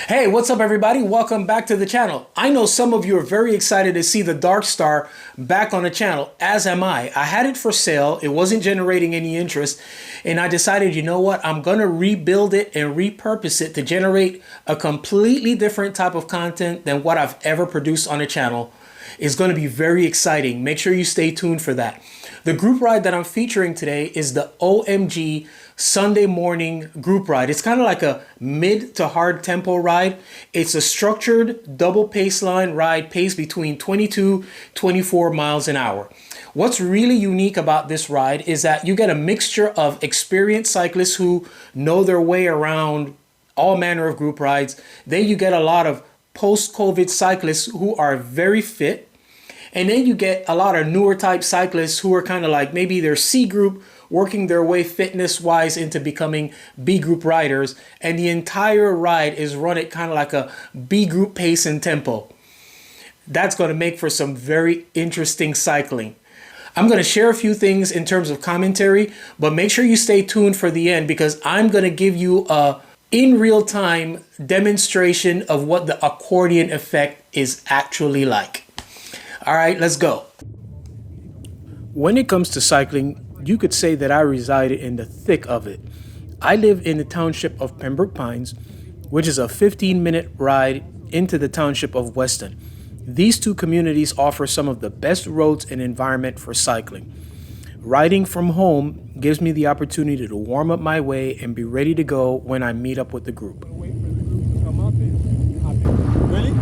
Hey, what's up everybody? Welcome back to the channel. I know some of you are very excited to see the Dark Star back on the channel, as am I. I had it for sale, it wasn't generating any interest, and I decided, you know what, I'm gonna rebuild it and repurpose it to generate a completely different type of content than what I've ever produced on the channel. It's going to be very exciting. Make sure you stay tuned for that. The group ride that I'm featuring today is the OMG Sunday morning group ride. It's kind of like a mid to hard tempo ride. It's a structured double pace line ride, paced between 22-24 miles an hour. What's really unique about this ride is that you get a mixture of experienced cyclists who know their way around all manner of group rides. Then you get a lot of post-COVID cyclists who are very fit. And then you get a lot of newer type cyclists who are kind of like maybe they're C group, working their way fitness wise into becoming B group riders. And the entire ride is run at kind of like a B group pace and tempo. That's going to make for some very interesting cycling. I'm going to share a few things in terms of commentary, but make sure you stay tuned for the end because I'm going to give you a in real time demonstration of what the accordion effect is actually like. All right, let's go. When it comes to cycling, you could say that I reside in the thick of it. I live in the township of Pembroke Pines, which is a 15-minute ride into the township of Weston. These two communities offer some of the best roads and environment for cycling. Riding from home gives me the opportunity to warm up my way and be ready to go when I meet up with the group. Wait for the group to come up and hop in. Ready?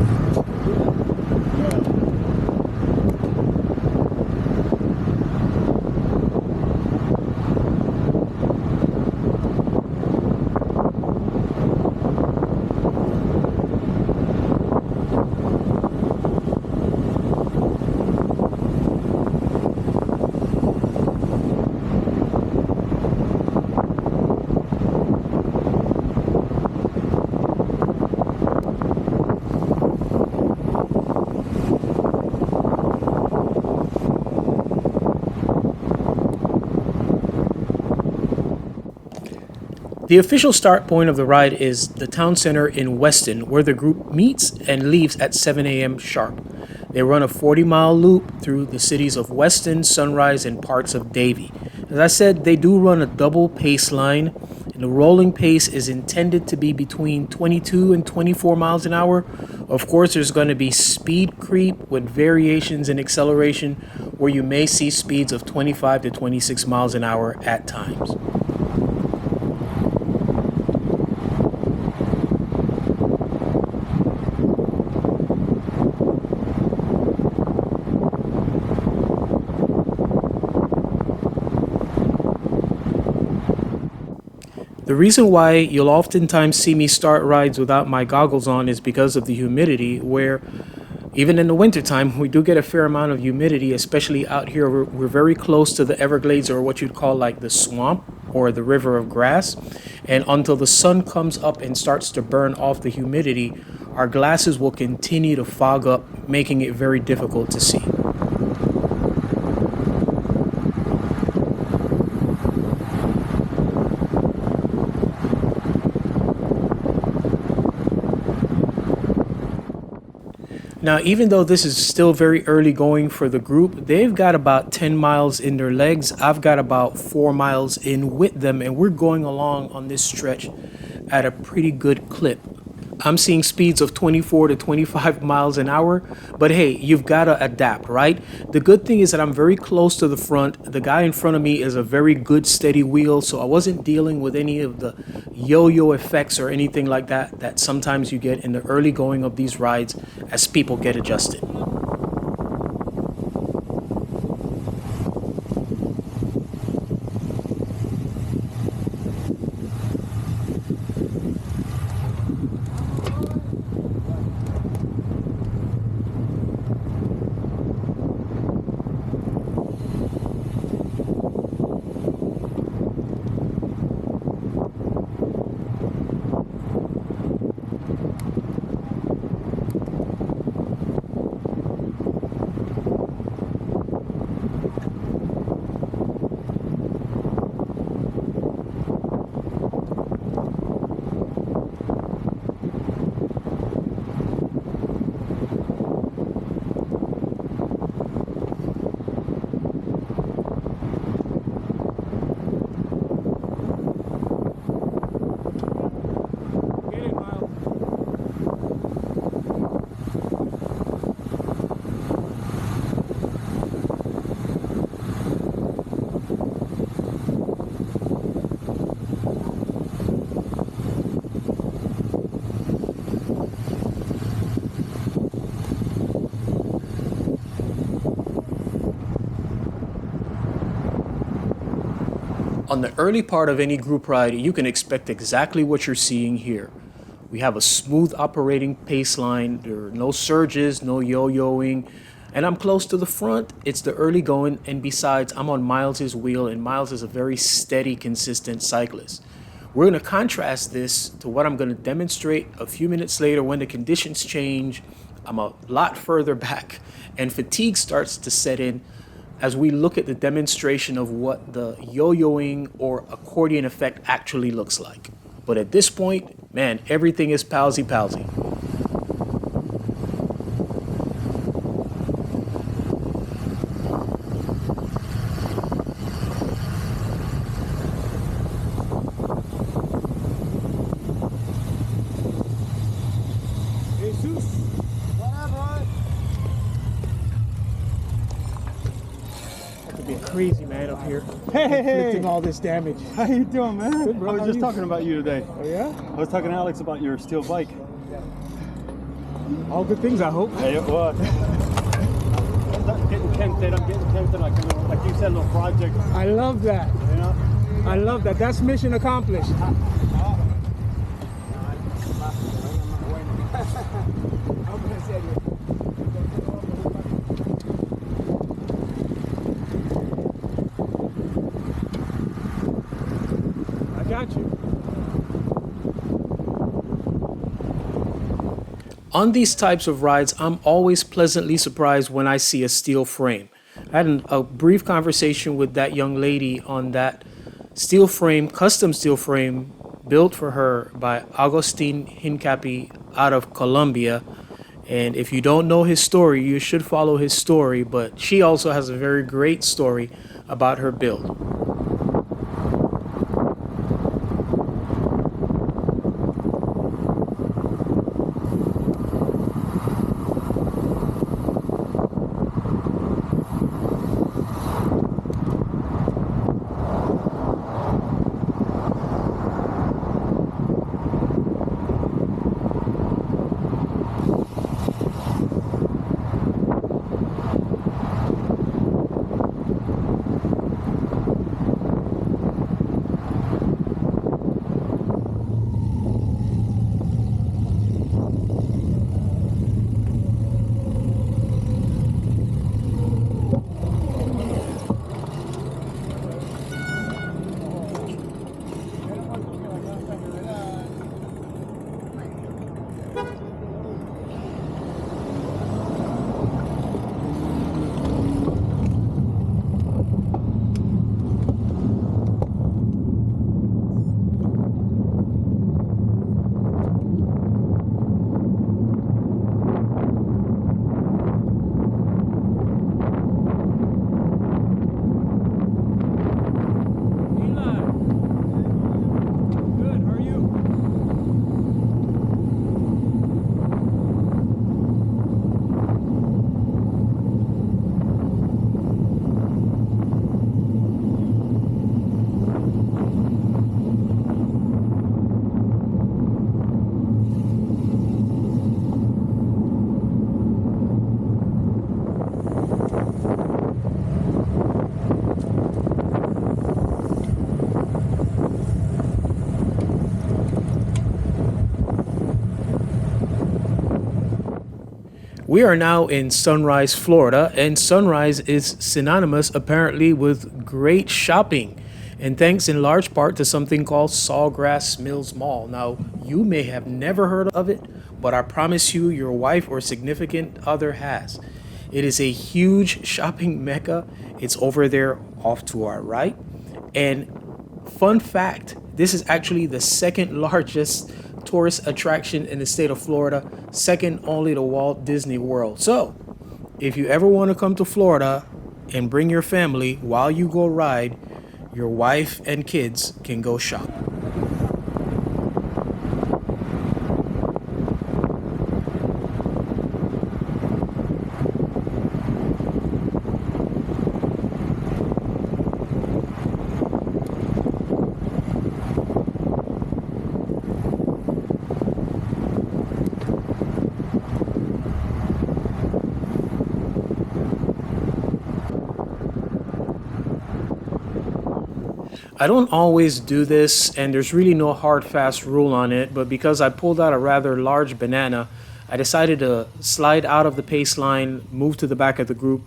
The official start point of the ride is the town center in Weston, where the group meets and leaves at 7 a.m. sharp. They run a 40-mile loop through the cities of Weston, Sunrise, and parts of Davie. As I said, they do run a double pace line, and the rolling pace is intended to be between 22 and 24 miles an hour. Of course, there's going to be speed creep with variations in acceleration, where you may see speeds of 25 to 26 miles an hour at times. The reason why you'll oftentimes see me start rides without my goggles on is because of the humidity, where even in the wintertime, we do get a fair amount of humidity, especially out here. We're very close to the Everglades, or what you'd call like the swamp or the river of grass. And until the sun comes up and starts to burn off the humidity, our glasses will continue to fog up, making it very difficult to see. Now, even though this is still very early going for the group, they've got about 10 miles in their legs. I've got about 4 miles in with them, and we're going along on this stretch at a pretty good clip. I'm seeing speeds of 24 to 25 miles an hour, but hey, you've got to adapt, right? The good thing is that I'm very close to the front. The guy in front of me is a very good steady wheel, so I wasn't dealing with any of the yo-yo effects or anything like that that sometimes you get in the early going of these rides as people get adjusted. On the early part of any group ride, you can expect exactly what you're seeing here. We have a smooth operating pace line. There are no surges, no yo-yoing, and I'm close to the front. It's the early going, and besides, I'm on Miles's wheel, and Miles is a very steady, consistent cyclist. We're going to contrast this to what I'm going to demonstrate a few minutes later when the conditions change. I'm a lot further back, and fatigue starts to set in as we look at the demonstration of what the yo-yoing or accordion effect actually looks like. But at this point, man, everything is palsy-palsy. Jesus. Whatever. Have to be crazy, man, up here. Hey. Inflicting all this damage. How you doing, man? Good, bro. I was How just you? talking about you today. Oh, yeah? I was talking to Alex about your steel bike. All good things, I hope. Hey, what? I'm getting tempted. Like you said, a little project. I love that. You know? I love that. That's mission accomplished. I got you. On these types of rides, I'm always pleasantly surprised when I see a steel frame. I had a brief conversation with that young lady on that steel frame, custom steel frame, built for her by Agustin Hincapi out of Colombia. And if you don't know his story, you should follow his story, but she also has a very great story about her build. We are now in Sunrise, Florida, and Sunrise is synonymous apparently with great shopping, and thanks in large part to something called Sawgrass Mills Mall. Now, you may have never heard of it, but I promise you your wife or significant other has. It is a huge shopping mecca. It's over there off to our right. And fun fact, this is actually the second largest tourist attraction in the state of Florida, second only to Walt Disney World. So, if you ever want to come to Florida and bring your family while you go ride, your wife and kids can go shop. I don't always do this, and there's really no hard, fast rule on it, but because I pulled out a rather large banana, I decided to slide out of the pace line, move to the back of the group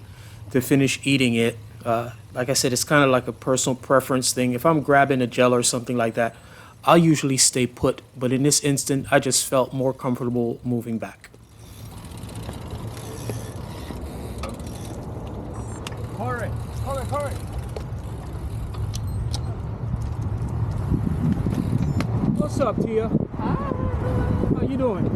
to finish eating it. Like I said, it's kind of like a personal preference thing. If I'm grabbing a gel or something like that, I'll usually stay put, but in this instant, I just felt more comfortable moving back. Hurry, hurry, hurry. What's up, Tia? How you doing?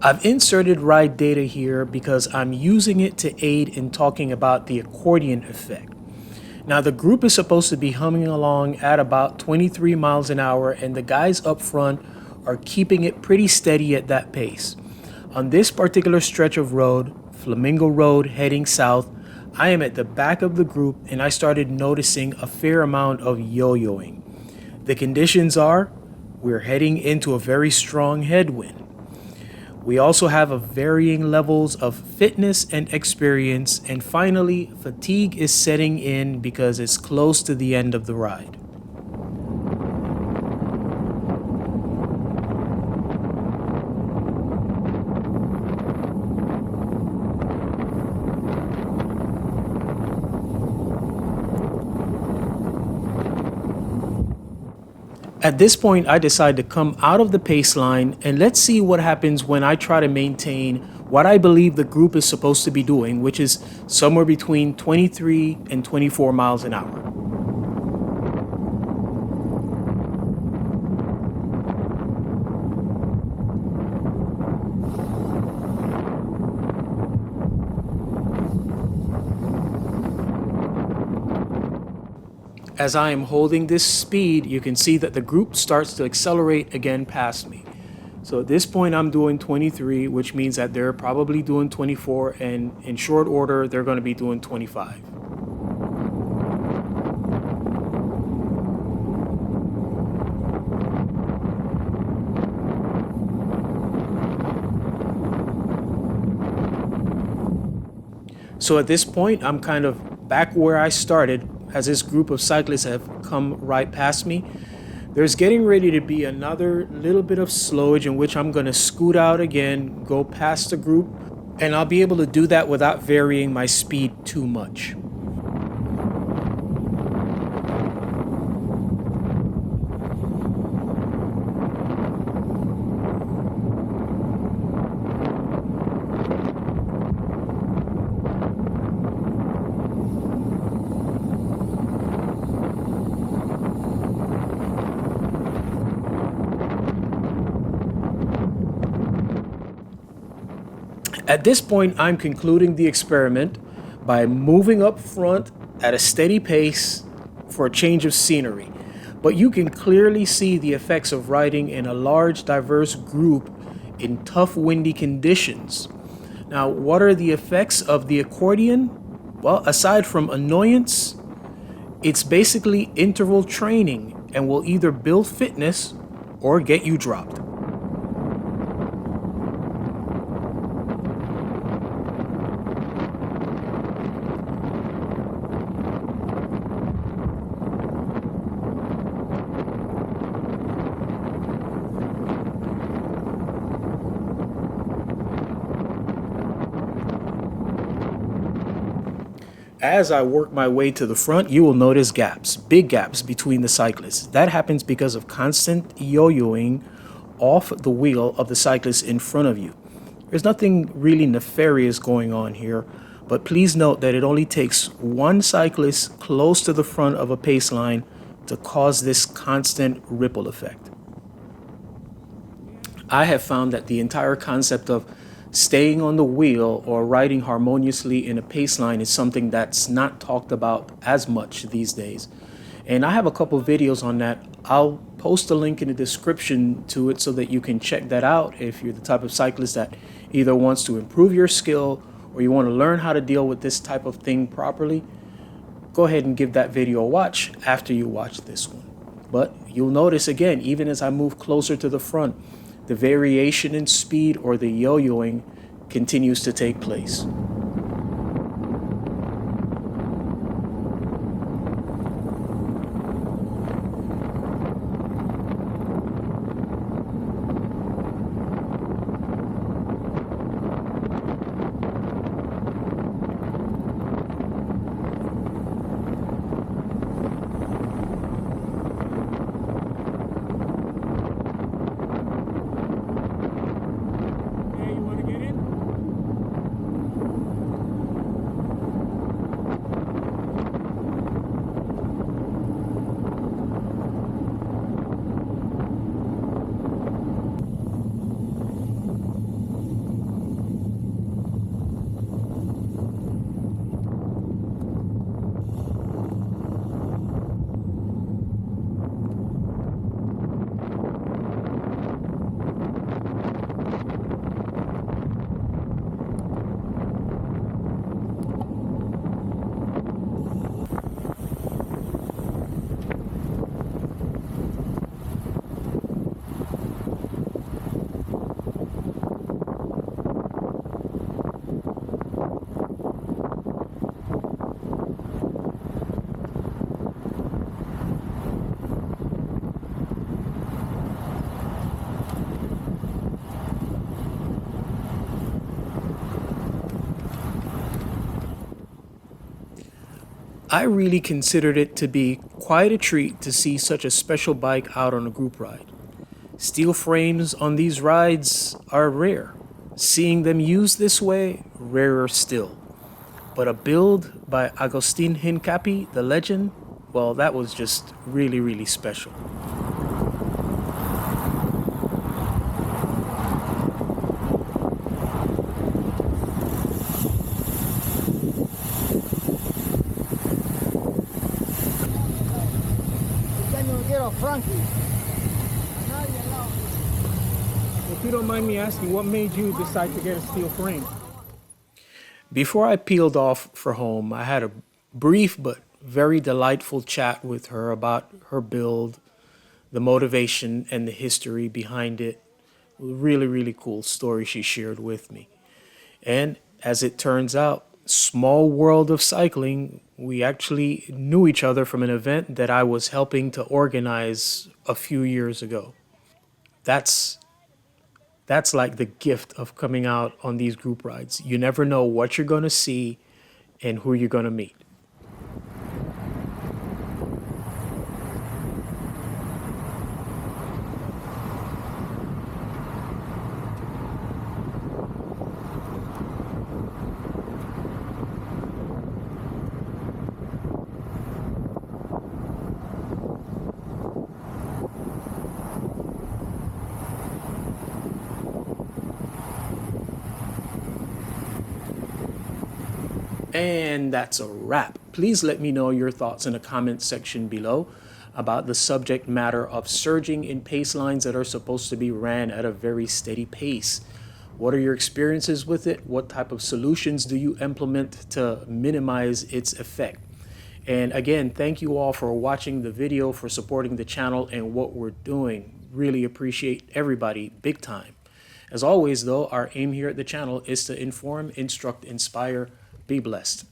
I've inserted ride data here because I'm using it to aid in talking about the accordion effect. Now the group is supposed to be humming along at about 23 miles an hour, and the guys up front are keeping it pretty steady at that pace. On this particular stretch of road, Flamingo Road heading south, I am at the back of the group and I started noticing a fair amount of yo-yoing. The conditions are, we're heading into a very strong headwind. We also have a varying levels of fitness and experience, and finally, fatigue is setting in because it's close to the end of the ride. At this point, I decide to come out of the pace line, and let's see what happens when I try to maintain what I believe the group is supposed to be doing, which is somewhere between 23 and 24 miles an hour. As I am holding this speed, you can see that the group starts to accelerate again past me. So at this point, I'm doing 23, which means that they're probably doing 24, and in short order, they're going to be doing 25. So at this point, I'm kind of back where I started, as this group of cyclists have come right past me. There's getting ready to be another little bit of slowage in which I'm going to scoot out again, go past the group, and I'll be able to do that without varying my speed too much. At this point, I'm concluding the experiment by moving up front at a steady pace for a change of scenery. But you can clearly see the effects of riding in a large, diverse group in tough, windy conditions. Now, what are the effects of the accordion? Well, aside from annoyance, it's basically interval training and will either build fitness or get you dropped. As I work my way to the front, you will notice gaps, big gaps between the cyclists. That happens because of constant yo-yoing off the wheel of the cyclist in front of you. There's nothing really nefarious going on here, but please note that it only takes one cyclist close to the front of a pace line to cause this constant ripple effect. I have found that the entire concept of staying on the wheel or riding harmoniously in a pace line is something that's not talked about as much these days. And I have a couple videos on that. I'll post a link in the description to it so that you can check that out if you're the type of cyclist that either wants to improve your skill or you want to learn how to deal with this type of thing properly. Go ahead and give that video a watch after you watch this one. But you'll notice again, even as I move closer to the front, the variation in speed or the yo-yoing continues to take place. I really considered it to be quite a treat to see such a special bike out on a group ride. Steel frames on these rides are rare. Seeing them used this way, rarer still. But a build by Agustin Hincapi, the legend, well, that was just really, really special. If you don't mind me asking, what made you decide to get a steel frame? Before I peeled off for home, I had a brief but very delightful chat with her about her build, the motivation and the history behind it. Really, really cool story she shared with me. And as it turns out, small world of cycling, we actually knew each other from an event that I was helping to organize a few years ago. That's like the gift of coming out on these group rides. You never know what you're going to see and who you're going to meet. And that's a wrap. Please let me know your thoughts in the comment section below about the subject matter of surging in pace lines that are supposed to be ran at a very steady pace. What are your experiences with it? What type of solutions do you implement to minimize its effect? And again, thank you all for watching the video, for supporting the channel and what we're doing. Really appreciate everybody big time. As always, though, our aim here at the channel is to inform, instruct, inspire. Be blessed.